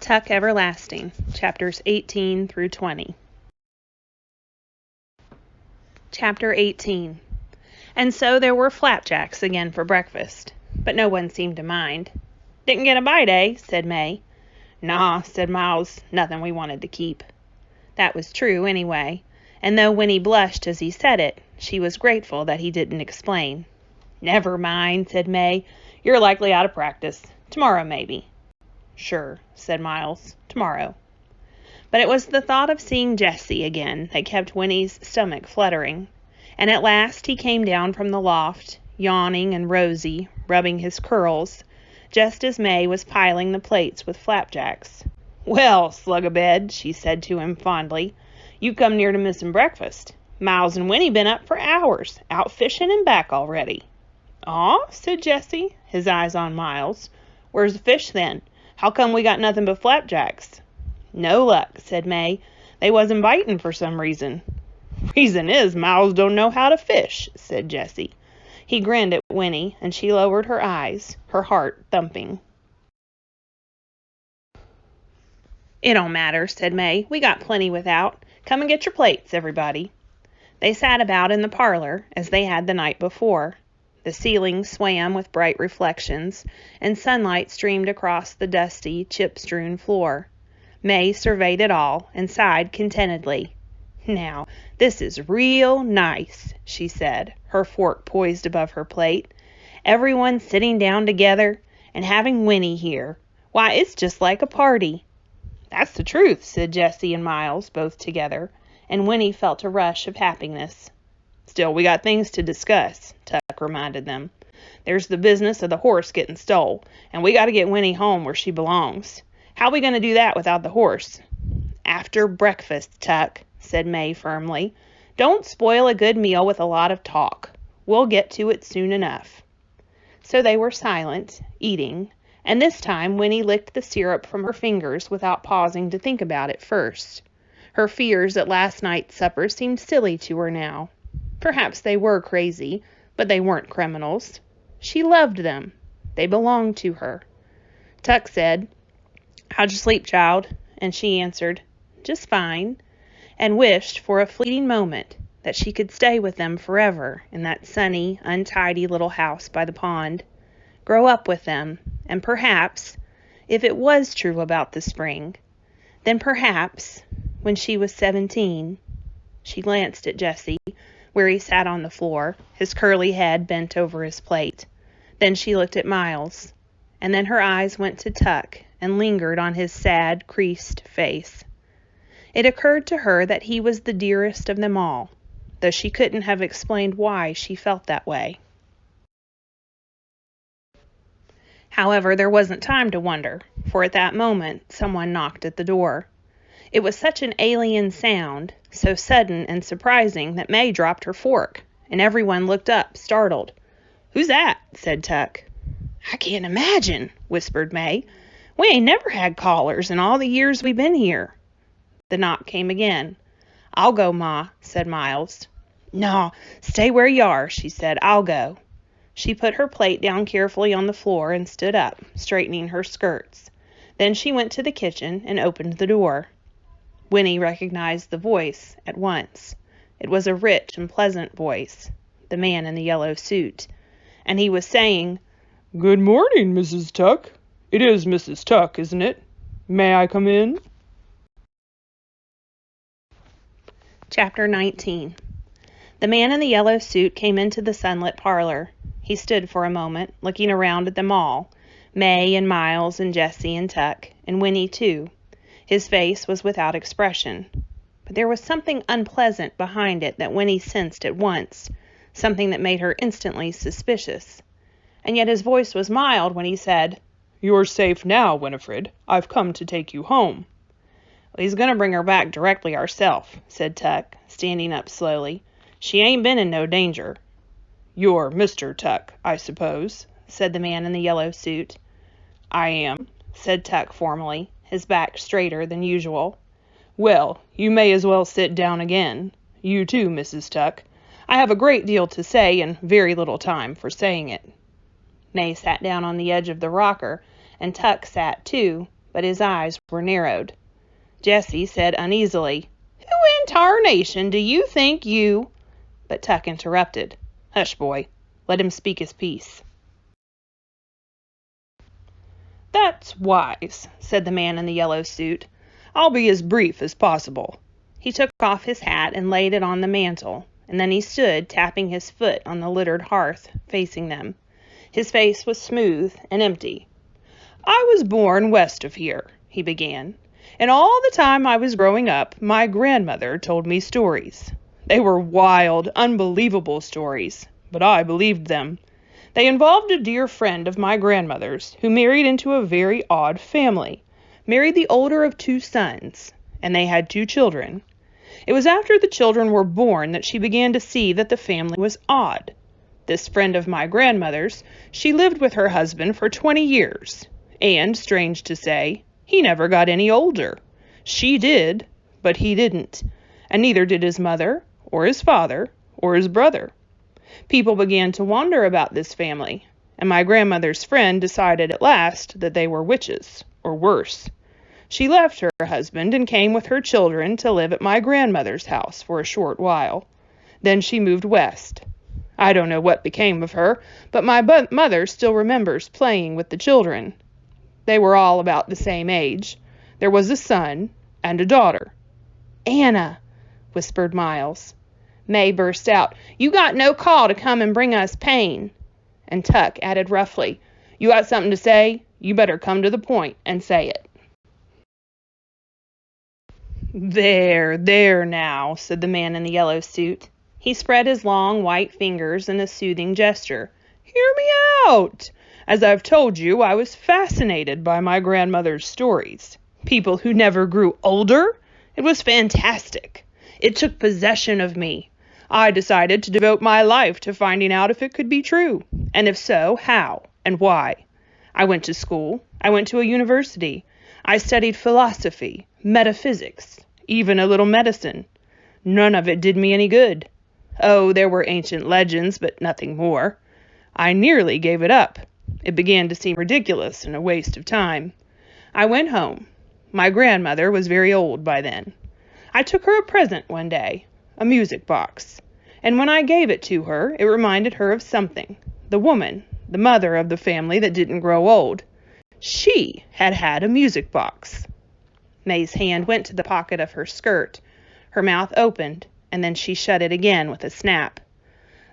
Tuck Everlasting, chapters 18 through 20. Chapter 18. And so there were flapjacks again for breakfast, but no one seemed to mind. "Didn't get a bite, eh?" said May. "Nah," said Miles, "nothing we wanted to keep." That was true, anyway, and though Winnie blushed as he said it, she was grateful that he didn't explain. "Never mind," said May. "You're likely out of practice. Tomorrow, maybe." "Sure," said Miles. "Tomorrow." But it was the thought of seeing Jessie again that kept Winnie's stomach fluttering, and at last he came down from the loft, yawning and rosy, rubbing his curls, just as May was piling the plates with flapjacks. "Well, slug-a-bed," she said to him fondly, "you come near to missing breakfast. Miles and Winnie been up for hours, out fishing and back already." "Aw," said Jessie, his eyes on Miles. "Where's the fish, then? How come we got nothing but flapjacks?" "No luck," said May. "They wasn't biting for some reason." "Reason is, Miles don't know how to fish," said Jessie. He grinned at Winnie, and she lowered her eyes, her heart thumping. "It don't matter," said May. "We got plenty without. Come and get your plates, everybody." They sat about in the parlor, as they had the night before. The ceiling swam with bright reflections, and sunlight streamed across the dusty, chip-strewn floor. May surveyed it all and sighed contentedly. "Now, this is real nice," she said, her fork poised above her plate. "Everyone sitting down together, and having Winnie here. Why, it's just like a party." "That's the truth," said Jessie and Miles, both together, and Winnie felt a rush of happiness. "Still, we got things to discuss," Tuck reminded them. "There's the business of the horse getting stole, and we got to get Winnie home where she belongs. How we going to do that without the horse?" "After breakfast, Tuck," said May firmly. "Don't spoil a good meal with a lot of talk. We'll get to it soon enough." So they were silent, eating, and this time Winnie licked the syrup from her fingers without pausing to think about it first. Her fears at last night's supper seemed silly to her now. Perhaps they were crazy, but they weren't criminals. She loved them. They belonged to her. Tuck said, "How'd you sleep, child?" And she answered, "Just fine," and wished for a fleeting moment that she could stay with them forever in that sunny, untidy little house by the pond, grow up with them, and perhaps, if it was true about the spring, then perhaps, when she was 17, she glanced at Jessie, where he sat on the floor, his curly head bent over his plate. Then she looked at Miles, and then her eyes went to Tuck and lingered on his sad, creased face. It occurred to her that he was the dearest of them all, though she couldn't have explained why she felt that way. However, there wasn't time to wonder, for at that moment someone knocked at the door. It was such an alien sound, so sudden and surprising that May dropped her fork, and everyone looked up, startled. "Who's that?" said Tuck. "I can't imagine," whispered May. "We ain't never had callers in all the years we've been here." The knock came again. "I'll go, Ma," said Miles. "No, stay where you are," she said. "I'll go." She put her plate down carefully on the floor and stood up, straightening her skirts. Then she went to the kitchen and opened the door. Winnie recognized the voice at once. It was a rich and pleasant voice, the man in the yellow suit, and he was saying, "Good morning, Mrs. Tuck. It is Mrs. Tuck, isn't it? May I come in?" Chapter 19. The man in the yellow suit came into the sunlit parlor. He stood for a moment, looking around at them all, May and Miles and Jessie and Tuck, and Winnie too. His face was without expression, but there was something unpleasant behind it that Winnie sensed at once, something that made her instantly suspicious. And yet his voice was mild when he said, "You're safe now, Winifred. I've come to take you home." "Well, he's going to bring her back directly ourself," said Tuck, standing up slowly. "She ain't been in no danger." "You're Mr. Tuck, I suppose," said the man in the yellow suit. "I am," said Tuck formally, his back straighter than usual. "Well, you may as well sit down again. You too, Mrs. Tuck. I have a great deal to say and very little time for saying it." May sat down on the edge of the rocker, and Tuck sat too, but his eyes were narrowed. Jessie said uneasily, "Who in tarnation do you think you—" But Tuck interrupted. "Hush, boy. Let him speak his piece." "That's wise," said the man in the yellow suit. "I'll be as brief as possible." He took off his hat and laid it on the mantel, and then he stood tapping his foot on the littered hearth, facing them. His face was smooth and empty. "I was born west of here," he began, "and all the time I was growing up, my grandmother told me stories. They were wild, unbelievable stories, but I believed them. They involved a dear friend of my grandmother's who married into a very odd family, married the older of 2 sons, and they had 2 children. It was after the children were born that she began to see that the family was odd. This friend of my grandmother's, she lived with her husband for 20 years, and, strange to say, he never got any older. She did, but he didn't, and neither did his mother, or his father, or his brother. People began to wonder about this family, and my grandmother's friend decided at last that they were witches, or worse. She left her husband and came with her children to live at my grandmother's house for a short while. Then she moved west. I don't know what became of her, but my mother still remembers playing with the children. They were all about the same age. There was a son and a daughter." "Anna," whispered Miles. May burst out, "You got no call to come and bring us pain." And Tuck added roughly, "You got something to say? You better come to the point and say it." There now," said the man in the yellow suit. He spread his long white fingers in a soothing gesture. "Hear me out. As I've told you, I was fascinated by my grandmother's stories. People who never grew older? It was fantastic. It took possession of me. I decided to devote my life to finding out if it could be true, and if so, how and why. I went to school. I went to a university. I studied philosophy, metaphysics, even a little medicine. None of it did me any good. Oh, there were ancient legends, but nothing more. I nearly gave it up. It began to seem ridiculous and a waste of time. I went home. My grandmother was very old by then. I took her a present one day, a music box, and when I gave it to her, it reminded her of something. The woman, the mother of the family that didn't grow old. She had had a music box." May's hand went to the pocket of her skirt. Her mouth opened, and then she shut it again with a snap.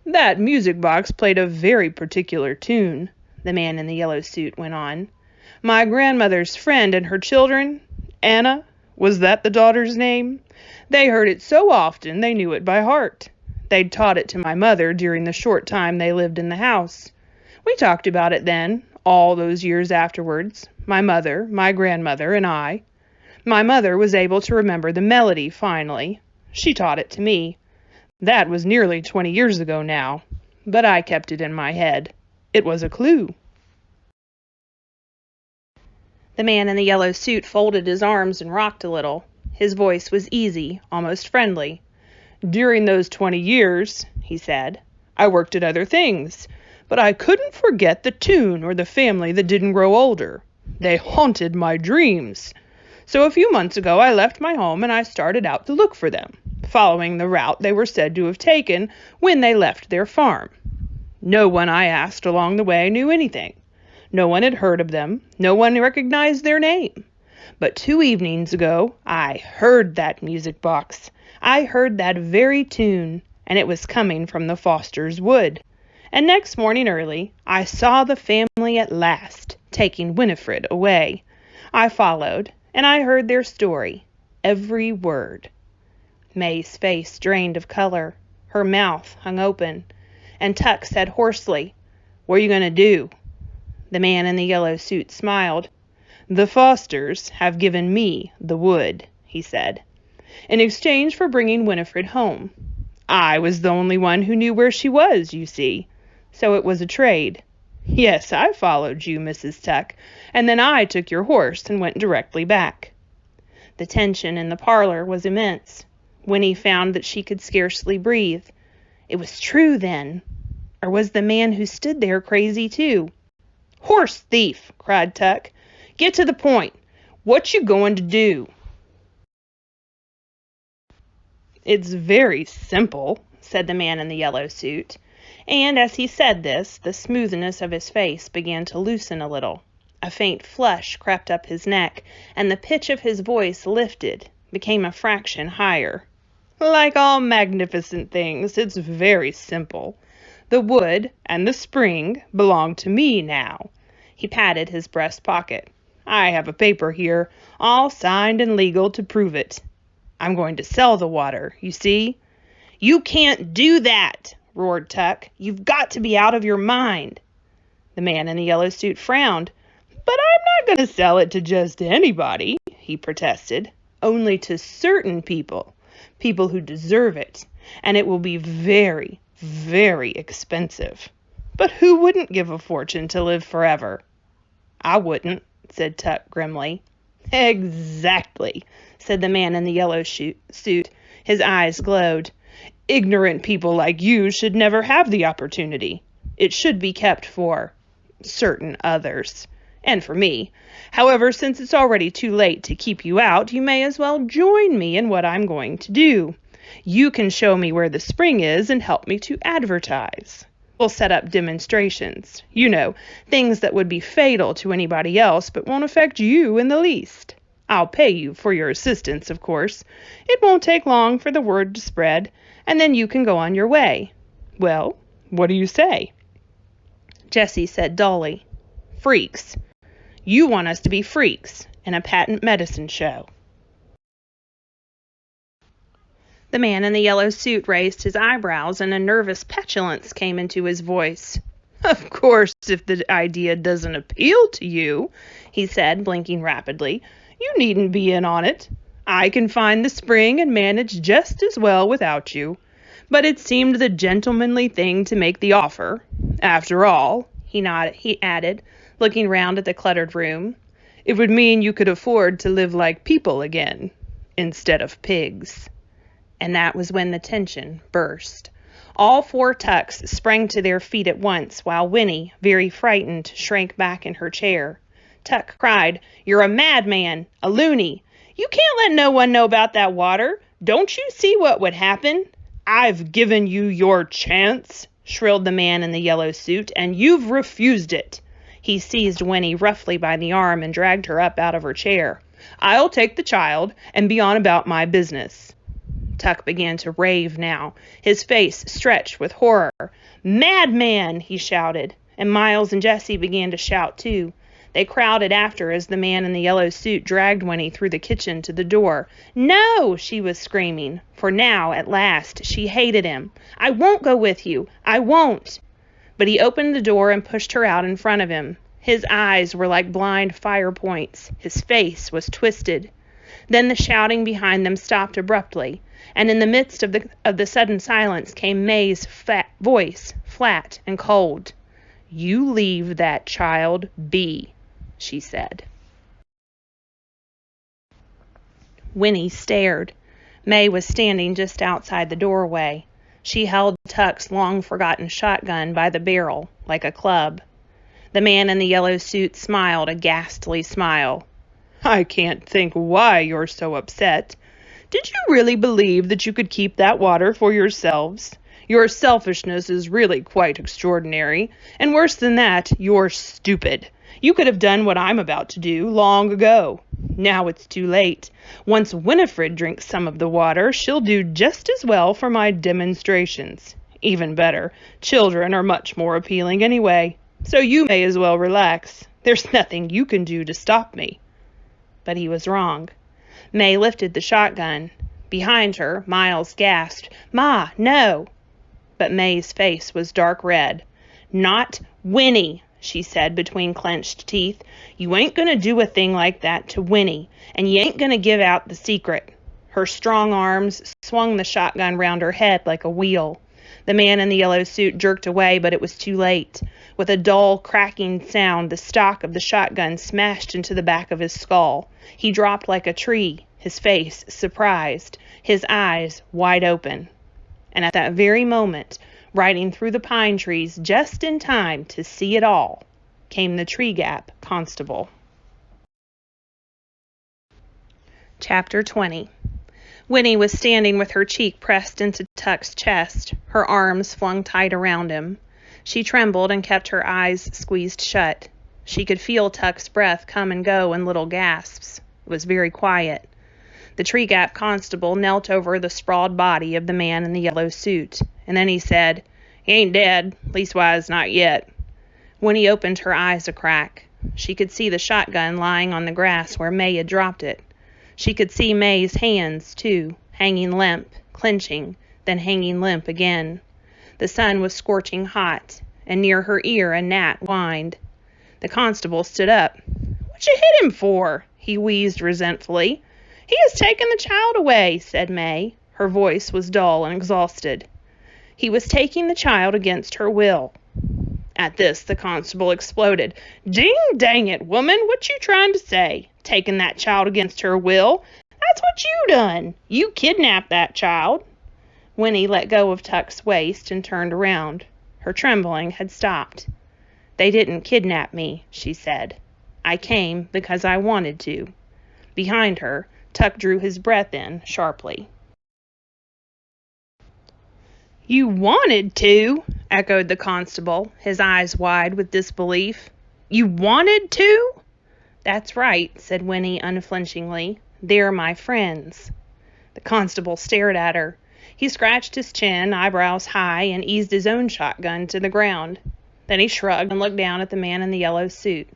"That music box played a very particular tune," the man in the yellow suit went on. "My grandmother's friend and her children, Anna, was that the daughter's name? They heard it so often they knew it by heart. They'd taught it to my mother during the short time they lived in the house. We talked about it then, all those years afterwards, my mother, my grandmother, and I. My mother was able to remember the melody finally. She taught it to me. That was nearly 20 years ago now, but I kept it in my head. It was a clue." The man in the yellow suit folded his arms and rocked a little. His voice was easy, almost friendly. "During those 20 years, he said, I worked at other things, but I couldn't forget the tune or the family that didn't grow older. They haunted my dreams. So a few months ago I left my home and I started out to look for them, following the route they were said to have taken when they left their farm. No one I asked along the way knew anything. No one had heard of them. No one recognized their name. But 2 evenings ago, I heard that music box. I heard that very tune, and it was coming from the Foster's wood. And next morning early, I saw the family at last, taking Winifred away. I followed, and I heard their story, every word." May's face drained of color. Her mouth hung open, and Tuck said hoarsely, "What are you going to do?" The man in the yellow suit smiled. "The Fosters have given me the wood," he said, "in exchange for bringing Winifred home. I was the only one who knew where she was, you see, so it was a trade. Yes, I followed you, Mrs. Tuck, and then I took your horse and went directly back." The tension in the parlor was immense. Winnie found that she could scarcely breathe. It was true, then. Or was the man who stood there crazy, too? "Horse thief!" cried Tuck. "Get to the point. What you going to do?" "It's very simple," said the man in the yellow suit. And as he said this, the smoothness of his face began to loosen a little. A faint flush crept up his neck, and the pitch of his voice lifted, became a fraction higher. "Like all magnificent things, it's very simple. The wood and the spring belong to me now." He patted his breast pocket. "I have a paper here, all signed and legal to prove it. I'm going to sell the water, you see." "You can't do that," roared Tuck. "You've got to be out of your mind." The man in the yellow suit frowned. "But I'm not going to sell it to just anybody," he protested. "Only to certain people, people who deserve it, and it will be very, very expensive. But who wouldn't give a fortune to live forever?" "I wouldn't," said Tuck grimly. "Exactly," said the man in the yellow suit. His eyes glowed. "Ignorant people like you should never have the opportunity. It should be kept for certain others. And for me. However, since it's already too late to keep you out, you may as well join me in what I'm going to do. You can show me where the spring is and help me to advertise. We'll set up demonstrations. You know, things that would be fatal to anybody else but won't affect you in the least. I'll pay you for your assistance, of course. It won't take long for the word to spread, and then you can go on your way. Well, what do you say?" Jessie said dully, "Freaks. You want us to be freaks in a patent medicine show." The man in the yellow suit raised his eyebrows, and a nervous petulance came into his voice. "Of course, if the idea doesn't appeal to you," he said, blinking rapidly, "you needn't be in on it. I can find the spring and manage just as well without you. But it seemed the gentlemanly thing to make the offer. After all," he added, looking round at the cluttered room, "it would mean you could afford to live like people again, instead of pigs." And that was when the tension burst. All four Tucks sprang to their feet at once, while Winnie, very frightened, shrank back in her chair. Tuck cried, "You're a madman, a loony. You can't let no one know about that water. Don't you see what would happen?" "I've given you your chance," shrilled the man in the yellow suit, "and you've refused it." He seized Winnie roughly by the arm and dragged her up out of her chair. "I'll take the child and be on about my business." Tuck began to rave now, his face stretched with horror. "Madman!" he shouted, and Miles and Jessie began to shout too. They crowded after as the man in the yellow suit dragged Winnie through the kitchen to the door. "No!" she was screaming, for now, at last, she hated him. "I won't go with you. I won't." But he opened the door and pushed her out in front of him. His eyes were like blind fire points. His face was twisted. Then the shouting behind them stopped abruptly, and in the midst of the sudden silence came May's voice, flat and cold. "You leave that child be," she said. Winnie stared. May was standing just outside the doorway. She held Tuck's long-forgotten shotgun by the barrel, like a club. The man in the yellow suit smiled a ghastly smile. "I can't think why you're so upset. Did you really believe that you could keep that water for yourselves? Your selfishness is really quite extraordinary, and worse than that, you're stupid. You could have done what I'm about to do long ago. Now it's too late. Once Winifred drinks some of the water, she'll do just as well for my demonstrations. Even better, children are much more appealing anyway, so you may as well relax. There's nothing you can do to stop me." But he was wrong. May lifted the shotgun. Behind her, Miles gasped, "Ma, no!" But May's face was dark red. "Not Winnie," she said between clenched teeth. "You ain't going to do a thing like that to Winnie, and you ain't going to give out the secret." Her strong arms swung the shotgun round her head like a wheel. The man in the yellow suit jerked away, but it was too late. With a dull, cracking sound, the stock of the shotgun smashed into the back of his skull. He dropped like a tree, his face surprised, his eyes wide open. And at that very moment, riding through the pine trees just in time to see it all, came the Tree Gap Constable. Chapter 20. Winnie was standing with her cheek pressed into Tuck's chest, her arms flung tight around him. She trembled and kept her eyes squeezed shut. She could feel Tuck's breath come and go in little gasps. It was very quiet. The Tree Gap constable knelt over the sprawled body of the man in the yellow suit, and then he said, "He ain't dead, leastwise not yet." Winnie opened her eyes a crack. She could see the shotgun lying on the grass where May had dropped it. She could see May's hands, too, hanging limp, clenching, then hanging limp again. The sun was scorching hot, and near her ear a gnat whined. The constable stood up. "What you hit him for?" he wheezed resentfully. "He has taken the child away," said May. Her voice was dull and exhausted. "He was taking the child against her will." At this, the constable exploded. "Ding dang it, woman, what you trying to say? Taking that child against her will? That's what you done. You kidnapped that child." Winnie let go of Tuck's waist and turned around. Her trembling had stopped. "They didn't kidnap me," she said. "I came because I wanted to." Behind her, Tuck drew his breath in sharply. "You wanted to?" echoed the constable, his eyes wide with disbelief. "You wanted to?" "That's right," said Winnie unflinchingly. "They're my friends." The constable stared at her. He scratched his chin, eyebrows high, and eased his own shotgun to the ground. Then he shrugged and looked down at the man in the yellow suit,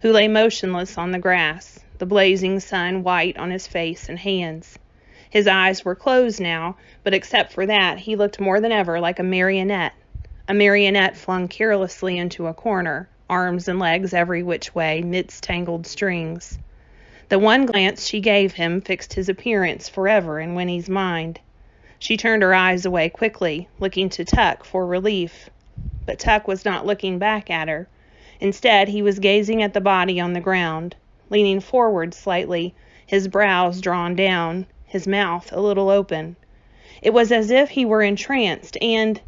who lay motionless on the grass, the blazing sun white on his face and hands. His eyes were closed now, but except for that, he looked more than ever like a marionette flung carelessly into a corner, arms and legs every which way midst tangled strings. The one glance she gave him fixed his appearance forever in Winnie's mind. She turned her eyes away quickly, looking to Tuck for relief. But Tuck was not looking back at her. Instead, he was gazing at the body on the ground, leaning forward slightly, his brows drawn down, his mouth a little open. It was as if he were entranced and,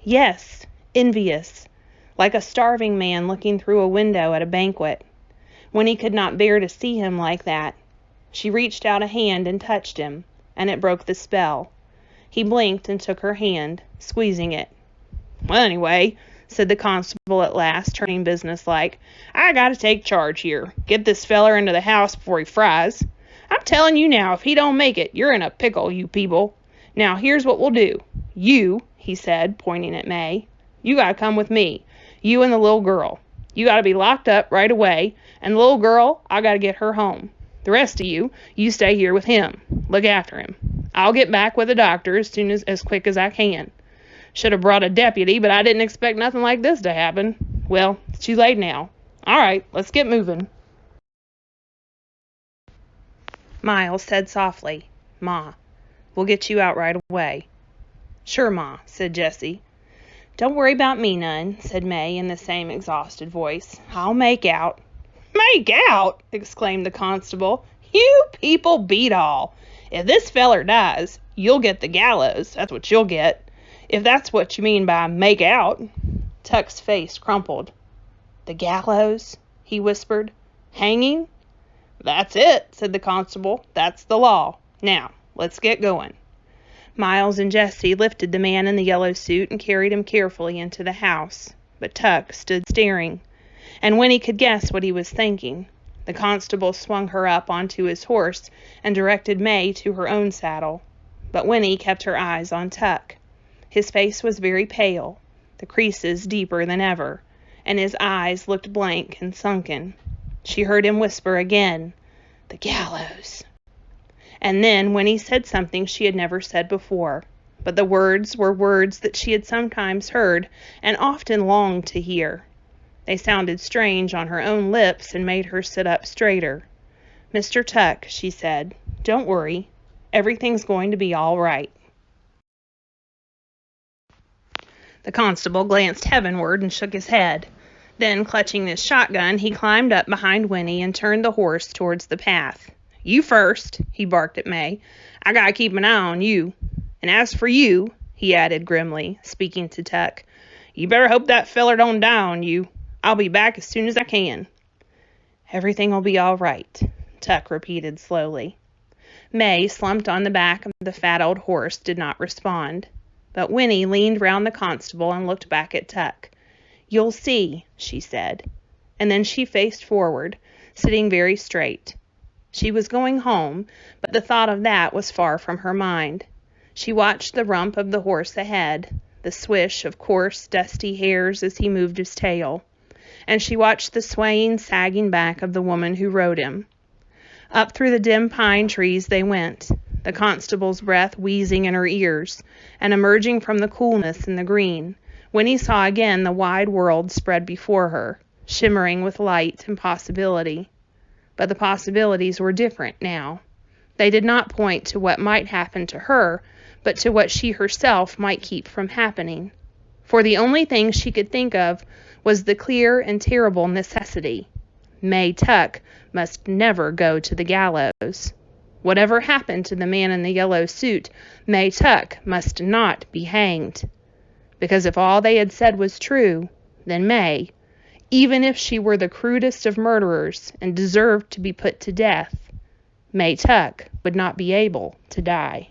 yes, envious, like a starving man looking through a window at a banquet. Winnie could not bear to see him like that. She reached out a hand and touched him, and it broke the spell. He blinked and took her hand, squeezing it. "Well, anyway," said the constable at last, turning businesslike, "I gotta take charge here. Get this feller into the house before he fries. I'm telling you now, if he don't make it, you're in a pickle, you people. Now, here's what we'll do. You," he said, pointing at May, "you gotta come with me. You and the little girl. You gotta be locked up right away, and the little girl, I gotta get her home. The rest of you, you stay here with him. Look after him. I'll get back with the doctor as quick as I can. Should have brought a deputy, but I didn't expect nothing like this to happen. Well, it's too late now. All right, let's get moving." Miles said softly, "Ma, we'll get you out right away." "Sure, Ma," said Jessie. "Don't worry about me none," said May in the same exhausted voice. "I'll make out." "Make out!" exclaimed the constable. "You people beat all. If this feller dies, you'll get the gallows, that's what you'll get. If that's what you mean by make out." Tuck's face crumpled. "The gallows?" he whispered. "Hanging?" "That's it," said the constable. "That's the law. Now, let's get going." Miles and Jessie lifted the man in the yellow suit and carried him carefully into the house. But Tuck stood staring, and Winnie could guess what he was thinking. The constable swung her up onto his horse and directed May to her own saddle. But Winnie kept her eyes on Tuck. His face was very pale, the creases deeper than ever, and his eyes looked blank and sunken. She heard him whisper again, "The gallows." And then Winnie said something she had never said before, but the words were words that she had sometimes heard and often longed to hear. They sounded strange on her own lips and made her sit up straighter. "Mr. Tuck," she said, "don't worry. Everything's going to be all right." The constable glanced heavenward and shook his head. Then, clutching his shotgun, he climbed up behind Winnie and turned the horse towards the path. "You first," he barked at May. "I gotta keep an eye on you. And as for you," he added grimly, speaking to Tuck, "you better hope that feller don't die on you. I'll be back as soon as I can." "Everything will be all right," Tuck repeated slowly. May, slumped on the back of the fat old horse, did not respond. But Winnie leaned round the constable and looked back at Tuck. "You'll see," she said. And then she faced forward, sitting very straight. She was going home, but the thought of that was far from her mind. She watched the rump of the horse ahead, the swish of coarse, dusty hairs as he moved his tail, and she watched the swaying, sagging back of the woman who rode him. Up through the dim pine trees they went, the constable's breath wheezing in her ears, and emerging from the coolness in the green, Winnie saw again the wide world spread before her, shimmering with light and possibility. But the possibilities were different now. They did not point to what might happen to her, but to what she herself might keep from happening. For the only thing she could think of was the clear and terrible necessity. May Tuck must never go to the gallows. Whatever happened to the man in the yellow suit, May Tuck must not be hanged. Because if all they had said was true, then May, even if she were the crudest of murderers and deserved to be put to death, May Tuck would not be able to die.